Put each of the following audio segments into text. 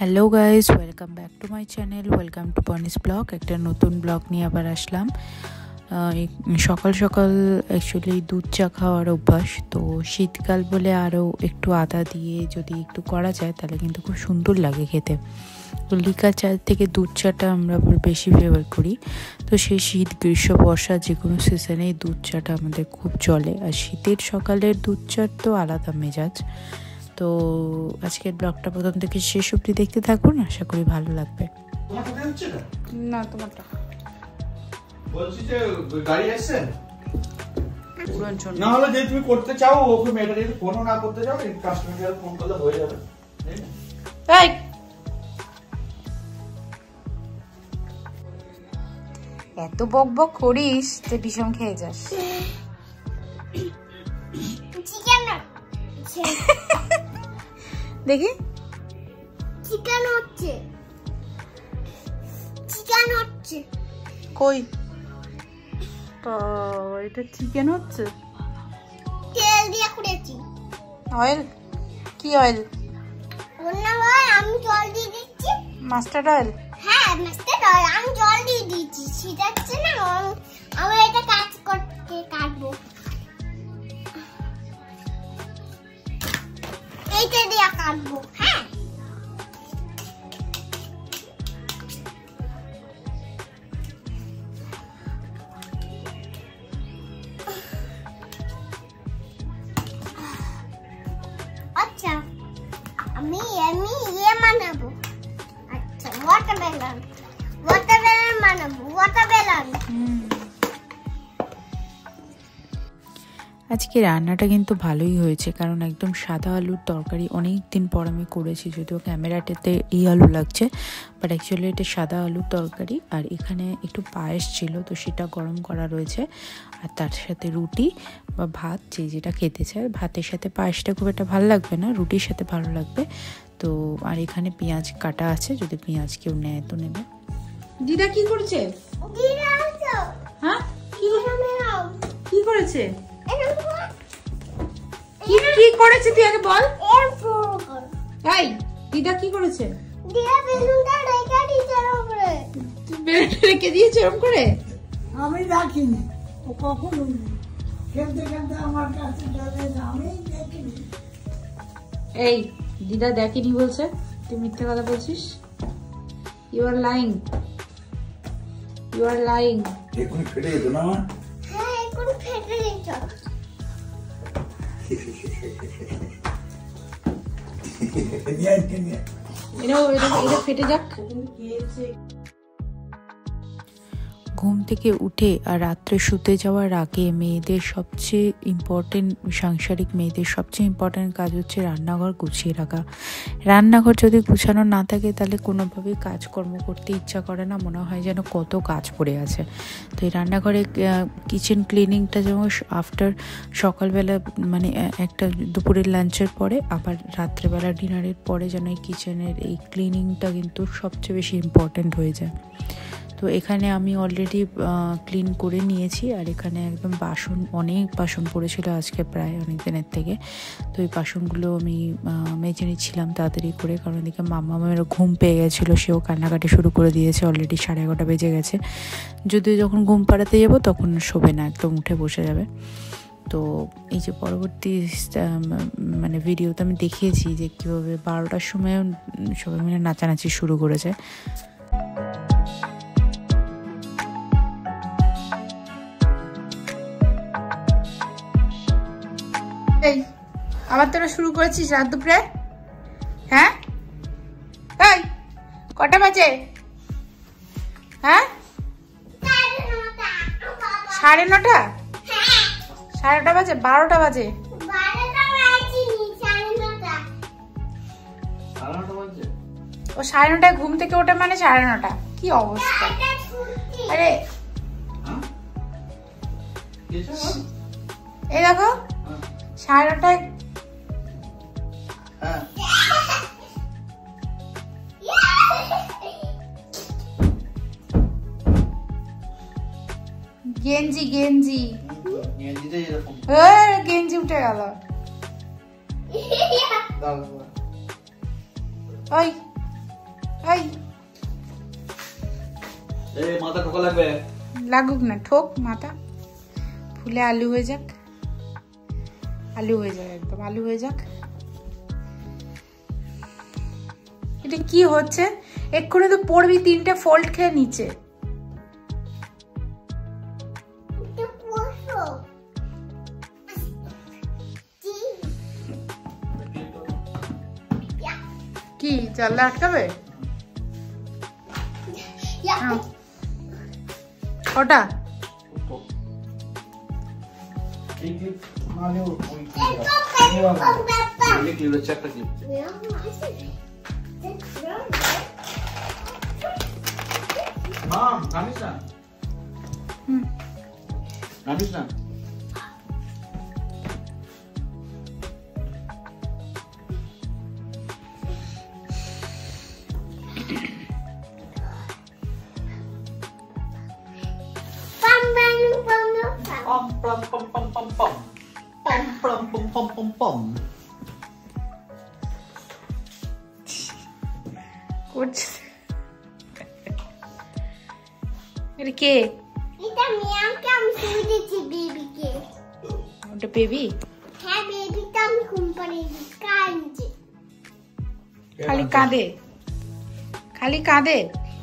Hello guys, welcome back to my channel. Welcome to পনিস blog. একটা নতুন blog নিয়ে আবার আসলাম। সকাল সকাল অ্যাকচুয়ালি দুধ চা খাওয়ার অভ্যাস, তো শীতকাল বলে আরও একটু আদা দিয়ে যদি একটু করা যায় তাহলে কিন্তু খুব সুন্দর লাগে খেতে। তো লিকার চা থেকে দুধ চাটা আমরা বেশি ফেভার করি। তো সেই শীত, গ্রীষ্ম, বর্ষা যে কোনো সিজনেই দুধ চাটা আমাদের খুব চলে। আর শীতের সকালের দুধ চার তো আলাদা মেজাজ। তো আজকের ব্লগটা প্রথম থেকে শেষ অবধি দেখতে থাকুন, আশা করি ভালো লাগবে। না তোমারটা বলছি যে গাড়ি আসছে না হলে যে তুমি করতে চাও ওকে মেয়েটা যদি ফোনও না করতে চাও কাস্টমার কেয়ার ফোন করলে হয়ে যাবে। এই এত বক বক করিস যে বিষম খেয়ে যাস। দেখি চিকেন হচ্ছে কই এটা চিকেন হচ্ছে। তেল দিয়ে করেছি। অয়েল? কি অয়েল? না ভাই, আমি জল দিয়ে দিচ্ছি। Mustard oil? হ্যাঁ মাস্টার্ড অয়েল, আমি জল দিয়ে দিচ্ছি। সেটাচ্ছে না, আমি এটা কাটবো। এইটা দিয়ে কাটবো। হ্যাঁ আচ্ছা, আমি বানাবো। আচ্ছা, ওয়াটারমেলন বানাবো। ওয়াটারমেলন। আজকে রান্নাটা কিন্তু ভালোই হয়েছে, কারণ একদম সাদা আলুর তরকারি অনেক দিন পর আমি করেছি। যদিও ক্যামেরাটাতে এই আলু লাগছে, বাট অ্যাকচুয়ালি এটা সাদা আলুর তরকারি। আর এখানে একটু পায়েস ছিল, তো সেটা গরম করা রয়েছে। আর তার সাথে রুটি বা ভাত, যেটা খেতে চায়। ভাতের সাথে পায়েসটা খুব একটা ভালো লাগবে না, রুটির সাথে ভালো লাগবে। তো আর এখানে পেঁয়াজ কাটা আছে, যদি পেঁয়াজ কেউ নেয় তো নেবে। দিদা কি করছে? হ্যাঁ কি করেছে? কি করেছে তুই আগে বল। এই দিদা কি করেছে? বেলুনটা রেখে দিয়েছে এরকম করে? আমি রাখিনি, ও কখনো খেলতে খেলতে আমার কাছে আমি দেখিনি। এই দিদা দেখেনি বলছে, তুই মিথ্যে কথা বলছিস। You are lying. এখনই ফেটে যেত না আমার। হ্যাঁ, এখন ফেটে দিচ্ছ। এটা ফেটে যাক। ঘুম থেকে উঠে আর রাত্রে শুতে যাওয়ার আগে মেয়েদের সবচেয়ে ইম্পর্টেন্ট, সাংসারিক মেয়েদের সবচেয়ে ইম্পর্টেন্ট কাজ হচ্ছে রান্নাঘর গুছিয়ে রাখা। রান্নাঘর যদি গুছানো না থাকে তাহলে কোনোভাবেই কাজকর্ম করতে ইচ্ছা করে না, মনে হয় যেন কত কাজ পড়ে আছে। তো এই রান্নাঘরে কিচেন ক্লিনিংটা যেমন আফটার সকালবেলা, মানে একটা দুপুরের লাঞ্চের পরে, আবার রাত্রেবেলা ডিনারের পরে যেন এই কিচেনের এই ক্লিনিংটা কিন্তু সবচেয়ে বেশি ইম্পর্টেন্ট হয়ে যায়। তো এখানে আমি অলরেডি ক্লিন করে নিয়েছি। আর এখানে একদম অনেক বাসন পড়েছিল আজকে, প্রায় অনেক দিনের থেকে। তো এই বাসনগুলো আমি মেজে নিচ্ছিলাম তাড়াতাড়ি করে, কারণ এদিকে মামামেরও ঘুম পেয়ে গেছিলো, সেও কান্নাকাটি শুরু করে দিয়েছে। অলরেডি 11:30 বেজে গেছে। যদিও যখন ঘুম পাড়াতে যাবো তখন শোবে না, একদম উঠে বসে যাবে। তো এই যে পরবর্তী মানে ভিডিওতে আমি দেখিয়েছি যে কীভাবে 12টার সময় সবাই মিলে নাচানাচি শুরু করেছে। আবার তোরা শুরু করেছিস রাত দুপুরে? হ্যাঁ এই কটা বাজে? হ্যাঁ 9:30। 9:30 বাজে? 12টা বাজে। ও 9:30 ঘুম থেকে ওঠে মানে 9:30। কি অবস্থা! আরে এই দেখো 9:30। গেঞ্জি গেঞ্জি গেঞ্জিতে এরকম গেঞ্জি উঠে গেল। ওই এই মাথা ঠোকা লাগবে, লাগুক না, ঠোক মাথা, ফুলে আলু হয়ে যাক, আলু হয়ে যাক, একদম আলু হয়ে যাক। এটা কি হচ্ছে? এক্ষুনি তো পড়বি 3টে ফোল্ড খেয়ে নিচে। কি জানলা আটকাবে? ওটা করছে। এটা কে? এটা মিয়াকে আমি শুয়ে দিচ্ছি বেবিকে। ওটা বেবি? হ্যাঁ, বেবিটা আমি ঘুম পাড়িয়ে দিই, কাঁদছে। খালি কাঁদে, খালি কাঁদে।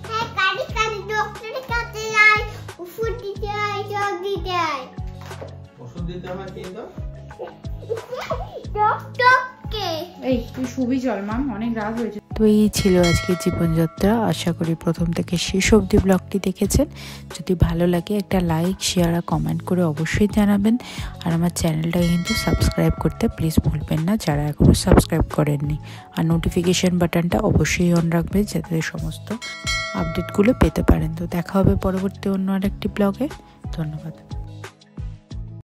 হ্যাঁ, কাঁদে কাঁদে, ডক্টরের কাছে যায়, ওষুধ দিতে হয়, সব দিতে হয়। ওষুধ দিতে হয় কিন্তু ডক্টরকে। এই তুই শুবি চল মাম, অনেক রাত হয়েছে। তো এই ছিল আজকের জীবনযাত্রা। আশা করি প্রথম থেকে শেষ অবধি ব্লগটি দেখেছেন। যদি ভালো লাগে একটা লাইক, শেয়ার আর কমেন্ট করে অবশ্যই জানাবেন। আর আমার চ্যানেলটাকে কিন্তু সাবস্ক্রাইব করতে প্লিজ ভুলবেন না, যারা এখনও সাবস্ক্রাইব করেননি। আর নোটিফিকেশান বাটনটা অবশ্যই অন রাখবেন, যাতে সমস্ত আপডেটগুলো পেতে পারেন। তো দেখা হবে পরবর্তী অন্য আরেকটি ব্লগে। ধন্যবাদ।